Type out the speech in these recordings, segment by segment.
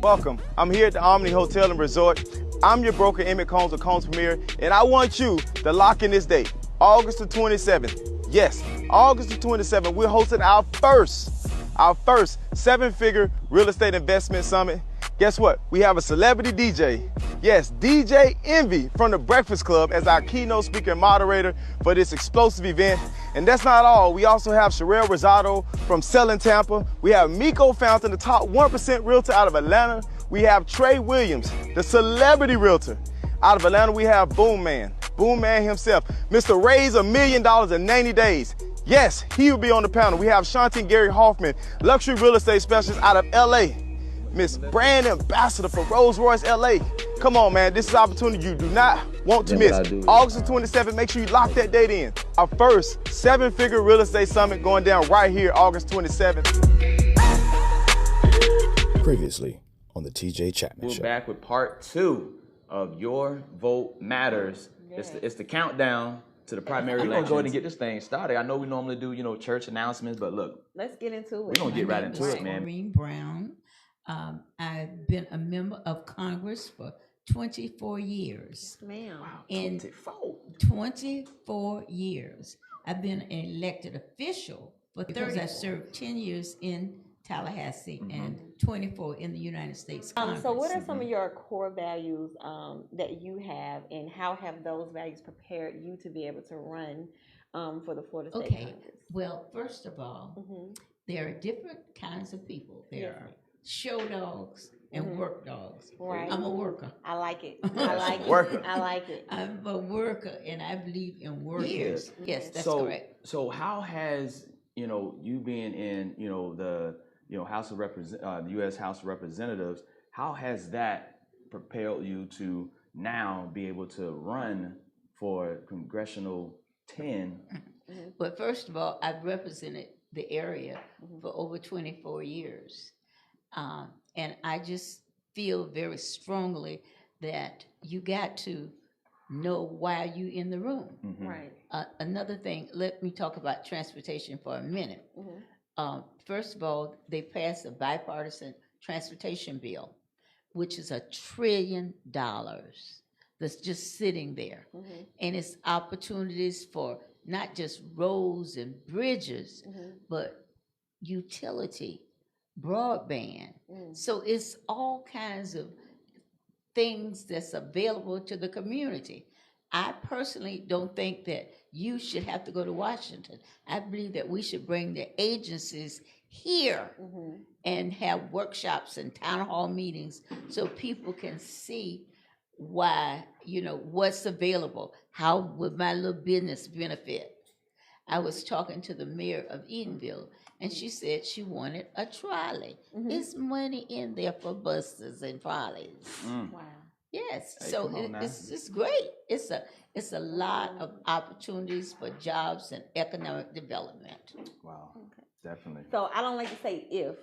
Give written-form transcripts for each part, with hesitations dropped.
welcome. I'm here at the Omni Hotel and Resort. I'm your broker, Emmett Combs of Combs Premier, and I want you to lock in this date, August the 27th. Yes, August the 27th, we're hosting our first seven-figure real estate investment summit. Guess what? We have a celebrity DJ. Yes, DJ Envy from the Breakfast Club as our keynote speaker and moderator for this explosive event. And that's not all. We also have Sherelle Rosado from Selling Tampa. We have Miko Fountain, the top 1% realtor out of Atlanta. We have Trey Williams, the celebrity realtor. Out of Atlanta, we have Boom Man himself. Mr. Raise $1 million in 90 days. Yes, he will be on the panel. We have Shanti and Gary Hoffman, luxury real estate specialist out of LA. Miss Brand Ambassador for Rolls Royce LA. Come on, man, this is an opportunity you do not want to miss. August 27th, make sure you lock that date in. Our first seven-figure real estate summit going down right here, August 27th. Previously on the TJ Chatman Show. We're back with part 2 of Your Vote Matters. Yes. It's the countdown to the primary elections. We're going to go ahead and get this thing started. I know we normally do, church announcements, but look. Let's get into it. We're going to get right into it, man. Corrin Brown. I've been a member of Congress for 24 years. Ma'am. Wow, In 24 years. I've been an elected official for 30. I served 10 years in Tallahassee and 24 in the United States Congress. So what are some of your core values that you have, and how have those values prepared you to be able to run for the Florida State Congress? Well, first of all, there are different kinds of people. There are show dogs and work dogs. Right. I'm a worker. I like it. I like Worker. it. I like it. I'm a worker, and I believe in workers. Yes, that's correct. So how has, you being in, the House of the U.S. House of Representatives, how has that propelled you to now be able to run for Congressional 10? But first of all, I've represented the area for over 24 years. And I just feel very strongly that you got to know why you in the room. Right. Another thing, let me talk about transportation for a minute. First of all, they passed a bipartisan transportation bill, which is $1 trillion that's just sitting there. And it's opportunities for not just roads and bridges, but utility, broadband. So it's all kinds of things that's available to the community. I personally don't think that you should have to go to Washington. I believe that we should bring the agencies here and have workshops and town hall meetings so people can see why, what's available. How would my little business benefit? I was talking to the mayor of Edenville, and she said she wanted a trolley. There's money in there for buses and trolleys. Wow. Yes, Hey, so come on now. it's great. It's a lot of opportunities for jobs and economic development. Wow, definitely. So I don't like to say if.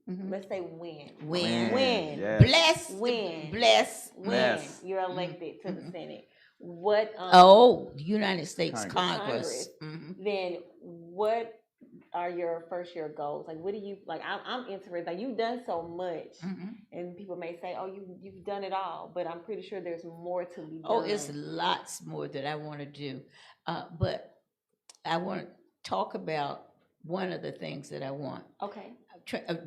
Let's say when. When. Yes. Bless. When. Bless. When Yes. you're elected to the Senate. What? The United States Congress. Then what are your first year goals? Like, what do you like? I'm interested. Like, you've done so much, and people may say, "Oh, you've done it all," but I'm pretty sure there's more to be done. Oh, it's lots more that I want to do, but I want to talk about one of the things that I want. Okay.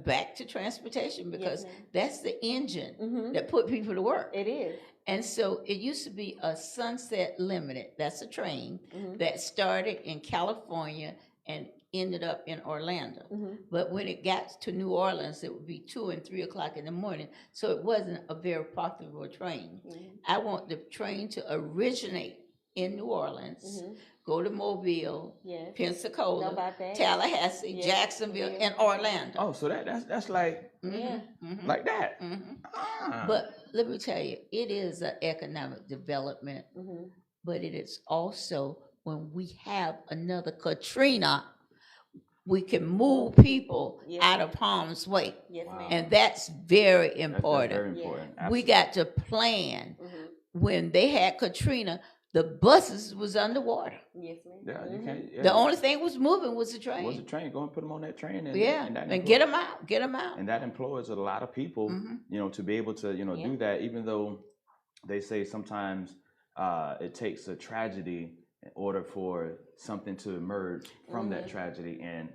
Back to transportation, because ma'am. that's the engine that put people to work. It is. And so it used to be a Sunset Limited, that's a train that started in California and ended up in Orlando. But when it got to New Orleans, it would be 2 and 3 o'clock in the morning. So it wasn't a very profitable train. I want the train to originate in New Orleans, go to Mobile, Pensacola, Tallahassee, Jacksonville, and Orlando. Oh, so that's like like that. But let me tell you, it is an economic development, but it is also, when we have another Katrina, we can move people out of harm's way. Yes, ma'am. And that's very important. That's very important. We got to plan. When they had Katrina, the buses was underwater. Yes, ma'am. Yeah, you can't. Yeah, The only thing was moving was the train. was a train. Go and put them on that train. And, Yeah, and, that and get them out, get them out. And that employs a lot of people, to be able to, Yeah. do that. Even though they say sometimes it takes a tragedy in order for something to emerge from that tragedy, and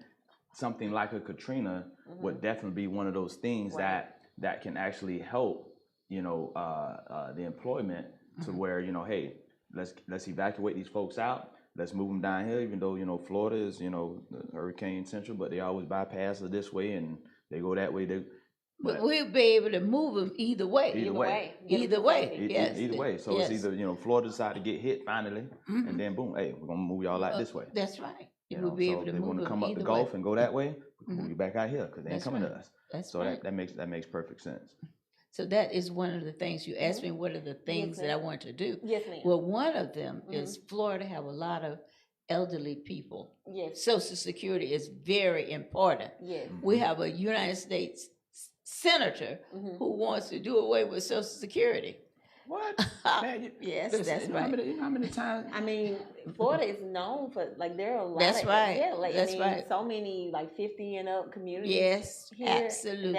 something like a Katrina would definitely be one of those things that can actually help, the employment to where, hey, let's evacuate these folks out. Let's move them down here, even though, Florida is, the hurricane central, but they always bypass it this way and they go that way. But we'll be able to move them either way. Either way. Either way. Yes. Either way. So Yes. it's either, Florida decide to get hit finally, and then boom, hey, we're going to move y'all out this way. That's right. You We'll know, be so able to they move want to them come up the either Gulf way. and go that way, move you back out here because they ain't That's coming right. to us. That's So right. that makes perfect sense. So that is one of the things you asked me. What are the things that I ma'am. want to do? Yes, ma'am. Well, one of them is Florida have a lot of elderly people. Yes. Social Security is very important. Yes. We have a United States senator who wants to do away with Social Security. What? Man, Yes, listen, that's you know right. how many times? I mean, Florida is known for there are a lot. That's of, right. Yeah, That's right. So many 50 and up communities. Yes, here. absolutely.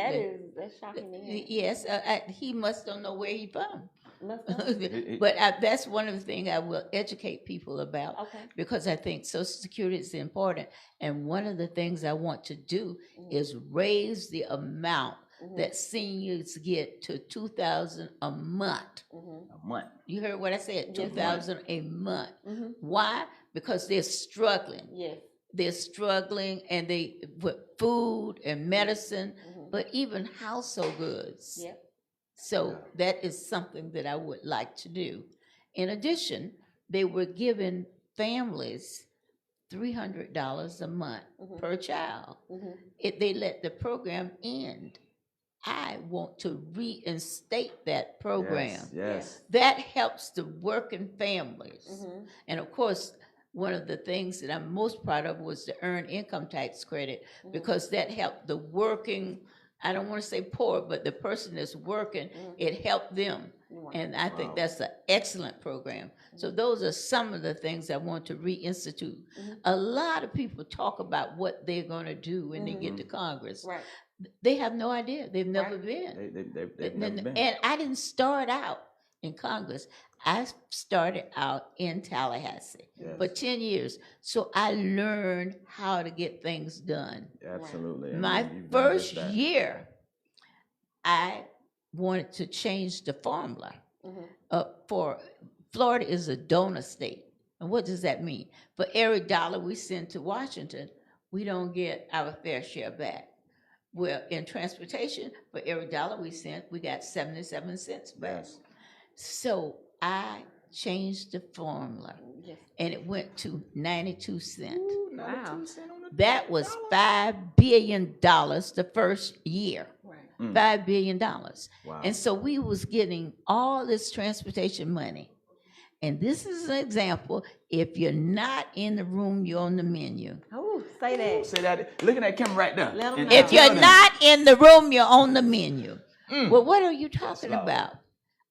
That's shocking to me. Yes, he must don't know where he from. Must not. But that's one of the things I will educate people about. Okay. Because I think Social Security is important. And one of the things I want to do is raise the amount that seniors get to $2,000 a month. A month. You heard what I said? Yes, $2,000 a month. Why? Because they're struggling. Yes. They're struggling, and they with food and medicine, but even household goods. Yep. So that is something that I would like to do. In addition, they were giving families $300 a month per child. If they let the program end, I want to reinstate that program. Yes. That helps the working families. And of course, one of the things that I'm most proud of was the earned income tax credit, because that helped the working, I don't want to say poor, but the person that's working, it helped them. And I think that's an excellent program. So those are some of the things I want to reinstitute. A lot of people talk about what they're going to do when they get to Congress. Right. They have no idea. They've never been. They've never been. And I didn't start out in Congress. I started out in Tallahassee for 10 years. So I learned how to get things done. Absolutely. And My you've done just first that. year, I wanted to change the formula. For Florida is a donor state. And what does that mean? For every dollar we send to Washington, we don't get our fair share back. Well, in transportation, for every dollar we sent, we got 77 cents back. Yes. So I changed the formula, and it went to 92 cents. Wow. That was $5 billion the first year. $5 billion. Wow. And so we was getting all this transportation money. And this is an example. If you're not in the room, you're on the menu. Oh, say that. Say that. Look at that camera right there. Let 'em And know. If tell you're them. not in the room, you're on the menu. Mm. Well, what are you talking Lord. about?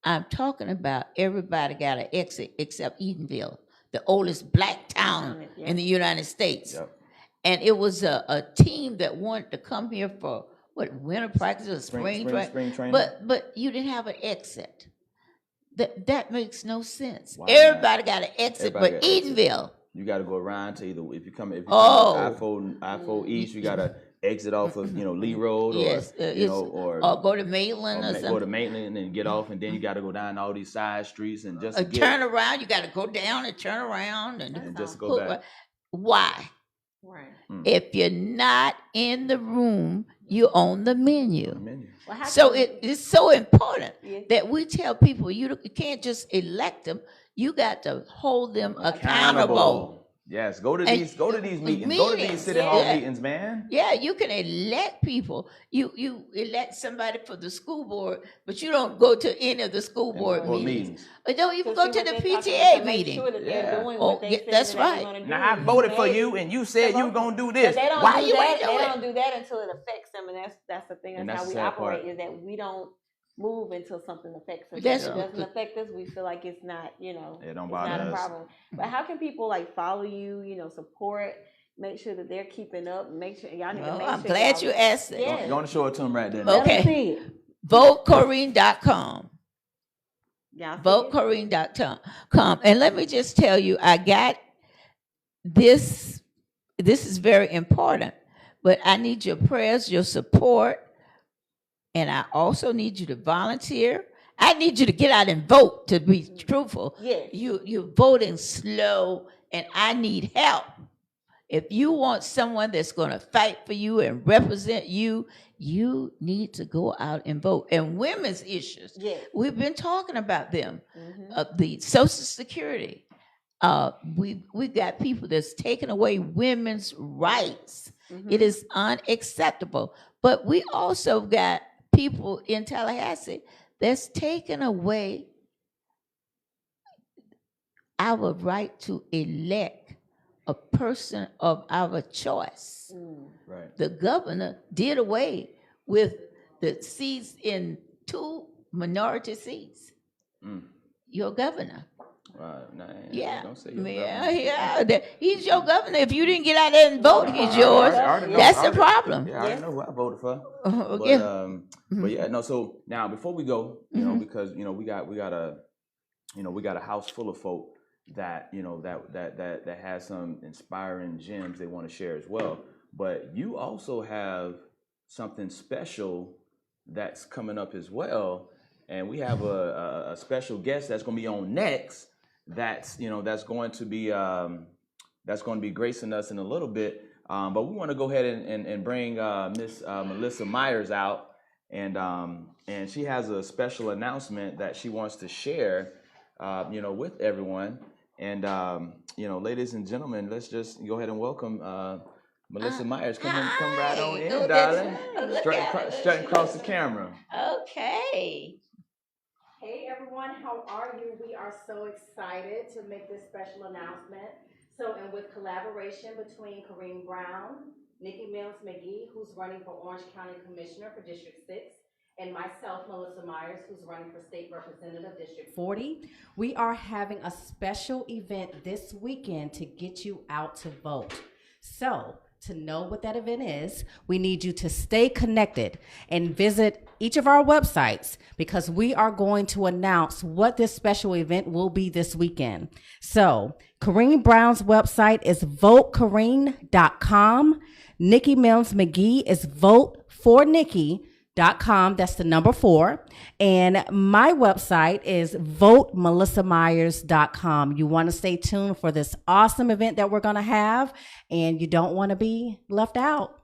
I'm talking about everybody got an exit except Edenville, the oldest black town in the United States. Yep. And it was a team that wanted to come here for winter practice or spring training. But you didn't have an exit. That makes no sense. Wow. Everybody got an exit, Everybody but got an exit. Edenville. You got to go around to either if you come Oh. I-4 East, you got to exit off of Lee Road, Yes, or go to Maitland or go to something. Maitland and get off, and then you got to go down all these side streets and just to get, Turn around. You got to go down and turn around and just go back. Why? Right. If you're not in the room, you're on the menu. Menu. Well, how So come- it is so important Yes. that we tell people you can't just elect them. You got to hold them accountable. Yes, go to And- these meetings. Go to these city yeah. hall meetings, man. Yeah, you can elect people. You elect somebody for the school board, but you don't go to any of the school board Board meetings. Or don't even So go see to what the they're talking PTA about, make meeting. sure that they're Yeah. doing Oh, what they yeah, said that's that they were right. gonna do. Now I voted for They- you, and you said you were gonna do But this. they don't Why do you that. ain't They doing it? don't do that until it affects them, and that's the thing. And That's how that's we the sad part. operate. Is that we don't move until something affects us. That's If it right. doesn't affect us, we feel like it's not, It don't it's bother not a us. problem. But how can people like follow you, support, make sure that they're keeping up, make sure y'all need to Well, make I'm sure glad y'all- you asked that. Yes. You're going to show it to them right there. Let 'em Okay. see it. VoteCorrine.com. Y'all see it? VoteCorrine.com. And let me just tell you, I got this. This is very important, but I need your prayers, your support, and I also need you to volunteer. I need you to get out and vote, to be truthful. Yes. You're voting slow, and I need help. If you want someone that's going to fight for you and represent you, you need to go out and vote. And women's issues, Yes. we've been talking about them. Mhm. The Social Security, we got people that's taking away women's rights. Mhm. It is unacceptable. But we also got people in Tallahassee that's taking away our right to elect a person of our choice. Right. The governor did away with the seats in 2 minority seats. Your governor. Nah, Yeah, don't say your yeah, government. He's your governor. If you didn't get out there and vote, he's yours. I already know- That's I the already- problem. Yeah, I already know who I voted for. But Yeah. but yeah, no. So now before we go, because we got a house full of folk that that has some inspiring gems they want to share as well. But you also have something special that's coming up as well, and we have a special guest that's going to be on next. That's going to be gracing us in a little bit. But we want to go ahead and bring Miss Melissa Myers out, and she has a special announcement that she wants to share, with everyone. And ladies and gentlemen, let's just go ahead and welcome Melissa Myers. Come right on in, Oh, darling. that's- Straight across the camera. Okay. Hey everyone, how are you? We are so excited to make this special announcement. So, and with collaboration between Corrin Brown, Nikki Mills McGee, who's running for Orange County Commissioner for District 6, and myself, Melissa Myers, who's running for State Representative District 40, we are having a special event this weekend to get you out to vote. So, to know what that event is, we need you to stay connected and visit each of our websites, because we are going to announce what this special event will be this weekend. So, Corrin Brown's website is votecorrine.com. Nikki Mills McGee is votefornikki.com. That's the number 4. And my website is votemelissamyers.com. You want to stay tuned for this awesome event that we're going to have, and you don't want to be left out.